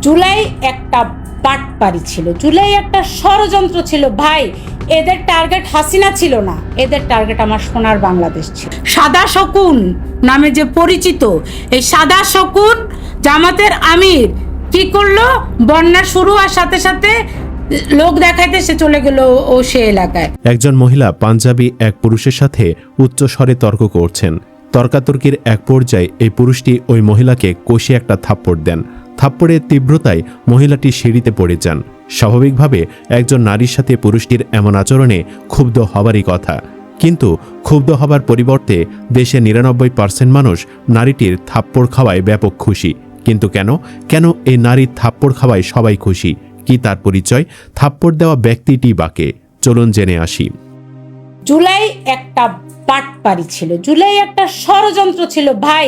জুলাই একটা বাটপারি ছিল, জুলাই একটা ষড়যন্ত্র ছিল ভাই। এদের টার্গেট হাসিনা ছিল না, এদের টার্গেট আমার সোনার বাংলাদেশ ছিল। সাদা শকুন নামে যে পরিচিত এই সাদা শকুন জামাতের আমির কি করলো, বন্যা শুরু হওয়ার সাথে সাথে লোক দেখাইতে সে চলে গেল ও সে এলাকায়। একজন মহিলা পাঞ্জাবি এক পুরুষের সাথে উচ্চ স্বরে তর্ক করছেন। তর্কাতর্কির এক পর্যায়ে এই পুরুষটি ওই মহিলাকে কষে একটা থাপ্পড় দেন। থাপ্পড়ের তীব্রতায় মহিলাটি সিঁড়িতে পড়ে যান। স্বাভাবিকভাবে একজন নারীর সাথে পুরুষটির এমন আচরণে ক্ষুব্ধ হবারই কথা, কিন্তু ক্ষুব্ধ হবার পরিবর্তে দেশের ৯৯% মানুষ নারীটির থাপ্পড় খাওয়ায় ব্যাপক খুশি। কিন্তু কেন এই নারীর থাপ্পড় খাওয়ায় সবাই খুশি? কি তার পরিচয়? থাপ্পড় দেওয়া ব্যক্তিটি বাকে, চলুন জেনে আসি। জুলাই একটা বাটপারি ছিল, জুলাই একটা ষড়যন্ত্র ছিল ভাই।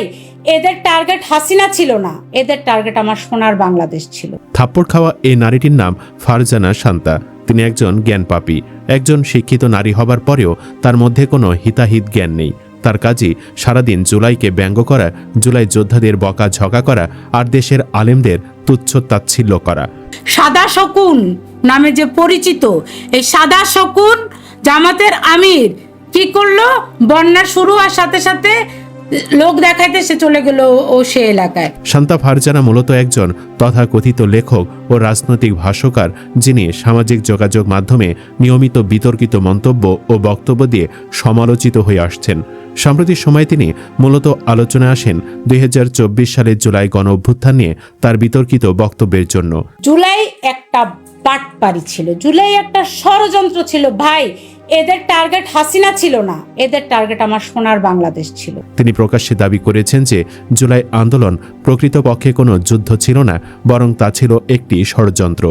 এদের টার্গেট হাসিনা ছিল না, এদের টার্গেট আমার সোনার বাংলাদেশ ছিল। থাপ্পড় খাওয়া এই নারীটির নাম ফারজানা শান্তা। তিনি একজন জ্ঞানপাপী, একজন শিক্ষিত নারী হবার পরেও তার মধ্যে কোনো হিতাহিত জ্ঞান নেই। তার কাজই সারাদিন জুলাইকে ব্যঙ্গ করা, জুলাই যোদ্ধাদের বকা ঝকা করা, আর দেশের আলেমদের তুচ্ছ তাচ্ছিল্য করা। সাদা শকুন নামে যে পরিচিত এই সাদা শকুন জামাতের আমির কি করলো, বন্যা শুরু হওয়ার সাথে সাথে লোক দেখাইতে সে চলে গেল ও সে এলাকায়। শান্তা ফারজানা মূলত একজন তথাকথিত লেখক ও রাজনৈতিক ভাষ্যকার, যিনি সামাজিক যোগাযোগ মাধ্যমে নিয়মিত বিতর্কিত মন্তব্য ও বক্তব্য দিয়ে সমালোচিত হয়ে আসছেন। সাম্প্রতিক সময়ে তিনি মূলত আলোচনায় আসেন ২০২৪ সালের জুলাই গণ অভ্যুত্থান নিয়ে তার বিতর্কিত বক্তব্যের জন্য। জুলাই একটা বাটপারি ছিল, জুলাই একটা ষড়যন্ত্র ছিল ভাই। এদের টার্গেট হাসিনা ছিল না, এদের টার্গেট আমার সোনার বাংলাদেশ ছিল। তিনি প্রকাশ্যে দাবি করেছেন যে জুলাই আন্দোলন প্রকৃতপক্ষে কোনো যুদ্ধ ছিল না, বরং তা ছিল একটি ষড়যন্ত্র।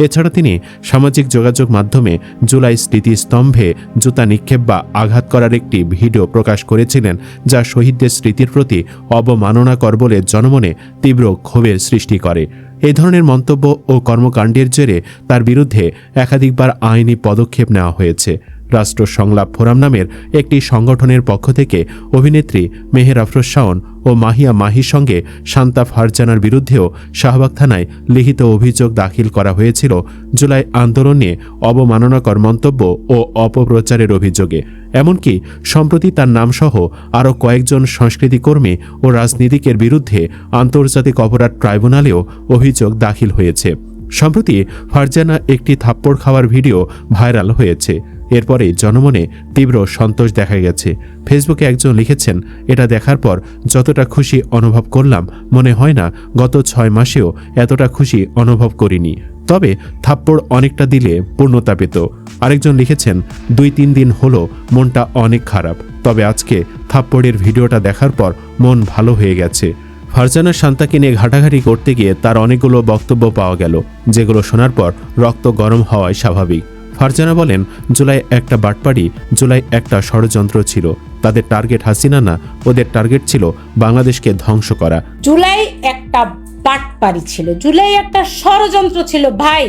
এছাড়া তিনি সামাজিক যোগাযোগ মাধ্যমে জুলাই স্মৃতিস্তম্ভে জুতা নিক্ষেপ বা আঘাত করার একটি ভিডিও প্রকাশ করেছিলেন, যা শহীদদের স্মৃতির প্রতি অবমাননাকর বলে জনমনে তীব্র ক্ষোভের সৃষ্টি করে। এই ধরনের মন্তব্য ও কর্মকাণ্ডের জেরে তার বিরুদ্ধে একাধিকবার আইনি পদক্ষেপ নেওয়া হয়েছে। রাষ্ট্র সংলাপ ফোরাম নামের একটি সংগঠনের পক্ষ থেকে অভিনেত্রী মেহের আফরোজ শাওন ও মাহিয়া মাহির সঙ্গে শান্তা ফারজানার বিরুদ্ধেও শাহবাগ থানায় লিখিত অভিযোগ দাখিল করা হয়েছিল জুলাই আন্দোলন নিয়ে অবমাননাকর মন্তব্য ও অপপ্রচারের অভিযোগে। এমনকি সম্প্রতি তার নামসহ আরও কয়েকজন সংস্কৃতিকর্মী ও রাজনীতিকের বিরুদ্ধে আন্তর্জাতিক অপরাধ ট্রাইব্যুনালেও অভিযোগ দাখিল হয়েছে। সম্প্রতি ফারজানা একটি থাপ্পড় খাওয়ার ভিডিও ভাইরাল হয়েছে। এরপরে জনমনে তীব্র সন্তোষ দেখা গেছে। ফেসবুকে একজন লিখেছেন, এটা দেখার পর যতটা খুশি অনুভব করলাম, মনে হয় না গত 6 মাসেও এতটা খুশি অনুভব করিনি। তবে থাপ্পড় অনেকটা দিলে পূর্ণতা পেত। আরেকজন লিখেছেন, 2-3 দিন হলো মনটা অনেক খারাপ, তবে আজকে থাপ্পড়ের ভিডিওটা দেখার পর মন ভালো হয়ে গেছে। ফারজানা শান্তাকে নিয়ে ঘাটাঘাটি করতে গিয়ে তার অনেকগুলো বক্তব্য পাওয়া গেল, যেগুলো শোনার পর রক্ত গরম হওয়াই স্বাভাবিক। ফারজানা বলেন, জুলাই একটা বাটপাড়ি, জুলাই একটা ষড়যন্ত্র ছিল। তাদের টার্গেট হাসিনা না, ওদের টার্গেট ছিল বাংলাদেশকে ধ্বংস করা। জুলাই একটা বাটপারি ছিল, জুলাই একটা ষড়যন্ত্র ছিল ভাই।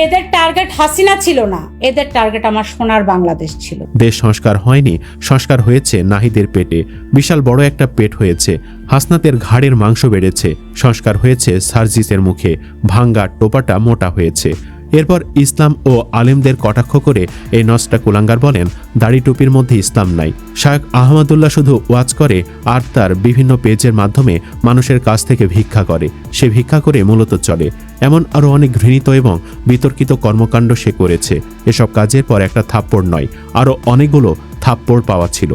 এদের টার্গেট হাসিনা ছিল না, এদের টার্গেট আমার সোনার বাংলাদেশ ছিল। দেশ সংস্কার হয়নি, সংস্কার হয়েছে নাহিদের পেটে। বিশাল বড় একটা পেট হয়েছে। হাসনাতের ঘাড়ের মাংস বেড়েছে। সংস্কার হয়েছে সার্জিসের মুখে, ভাঙ্গা টোপাটা মোটা হয়েছে। এরপর ইসলাম ও আলেমদের কটাক্ষ করে এই নস্টা কুলাঙ্গার বলেন, দাড়ি টুপির মধ্যে ইসলাম নাই। শায়েখ আহমদুল্লাহ শুধু ওয়াজ করে আর তার বিভিন্ন পেজের মাধ্যমে মানুষের কাছ থেকে ভিক্ষা করে। সে ভিক্ষা করে মূলত চলে। এমন আরও অনেক ঘৃণিত এবং বিতর্কিত কর্মকাণ্ড সে করেছে। এসব কাজের পর একটা থাপ্পড় নয়, আরও অনেকগুলো থাপ্পড় পাওয়া ছিল।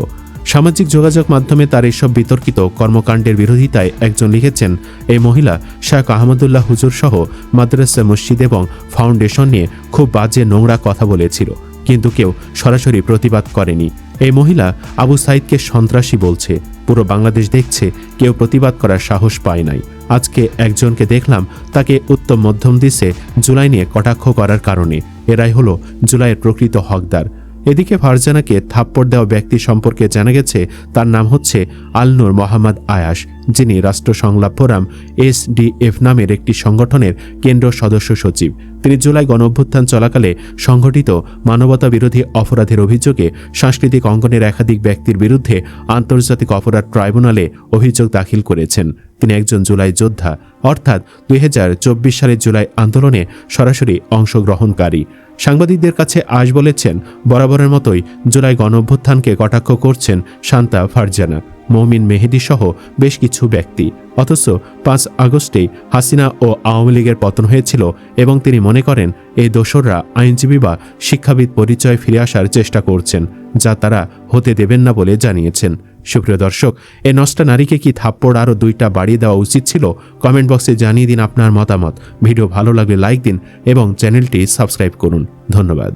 সামাজিক যোগাযোগ মাধ্যমে তার এইসব বিতর্কিত কর্মকাণ্ডের বিরোধিতায় একজন লিখেছেন, এই মহিলা শায়েখ আহমদুল্লাহ হুজুর সহ মাদ্রাসা, মসজিদ এবং ফাউন্ডেশন নিয়ে খুব বাজে নোংরা কথা বলেছিল, কিন্তু কেউ সরাসরি প্রতিবাদ করেনি। এই মহিলা আবু সাইদকে সন্ত্রাসী বলছে, পুরো বাংলাদেশ দেখছে, কেউ প্রতিবাদ করার সাহস পায় নাই। আজকে একজনকে দেখলাম, তাকে উত্তম মধ্যম দিছে জুলাই নিয়ে কটাক্ষ করার কারণে। এরাই হলো জুলাইয়ের প্রকৃত হকদার। এদিকে ফারজানাকে থাপ্পড় দেওয়া ব্যক্তি সম্পর্কে জানা গেছে, তার নাম হচ্ছে আলনুর মোহাম্মদ আয়াস, যিনি রাষ্ট্র সংলাপ ফোরাম SDF নামের একটি সংগঠনের কেন্দ্র সদস্য সচিব। তিনি জুলাই গণঅভ্যুত্থান চলাকালে সংঘটিত মানবতা বিরোধী অপরাধের অভিযোগে সাংস্কৃতিক অঙ্গনের একাধিক ব্যক্তির বিরুদ্ধে আন্তর্জাতিক অপরাধ ট্রাইব্যুনালে অভিযোগ দাখিল করেছেন। তিনি একজন জুলাই যোদ্ধা, অর্থাৎ 2024 সালের জুলাই আন্দোলনে সরাসরি অংশগ্রহণকারী। সাংবাদিকদের কাছে আজ বলেছেন, বরাবরের মতোই জুলাই গণঅভ্যুত্থানকে কটাক্ষ করছেন শান্তা ফারজানা, মৌমিন মেহেদী সহ বেশ কিছু ব্যক্তি। অথচ 5 আগস্টেই হাসিনা ও আওয়ামী লীগের পতন হয়েছিল এবং তিনি মনে করেন এই দোসররা আইনজীবী বা শিক্ষাবিদ পরিচয় ফিরে আসার চেষ্টা করছেন, যা তারা হতে দেবেন না বলে জানিয়েছেন। সুপ্রিয় দর্শক, এই নষ্টা নারীকে কি থাপ্পড় আরও 2টা বাড়িয়ে দেওয়া উচিত ছিল? কমেন্ট বক্সে জানিয়ে দিন আপনার মতামত। ভিডিও ভালো লাগলে লাইক দিন এবং চ্যানেলটি সাবস্ক্রাইব করুন। ধন্যবাদ।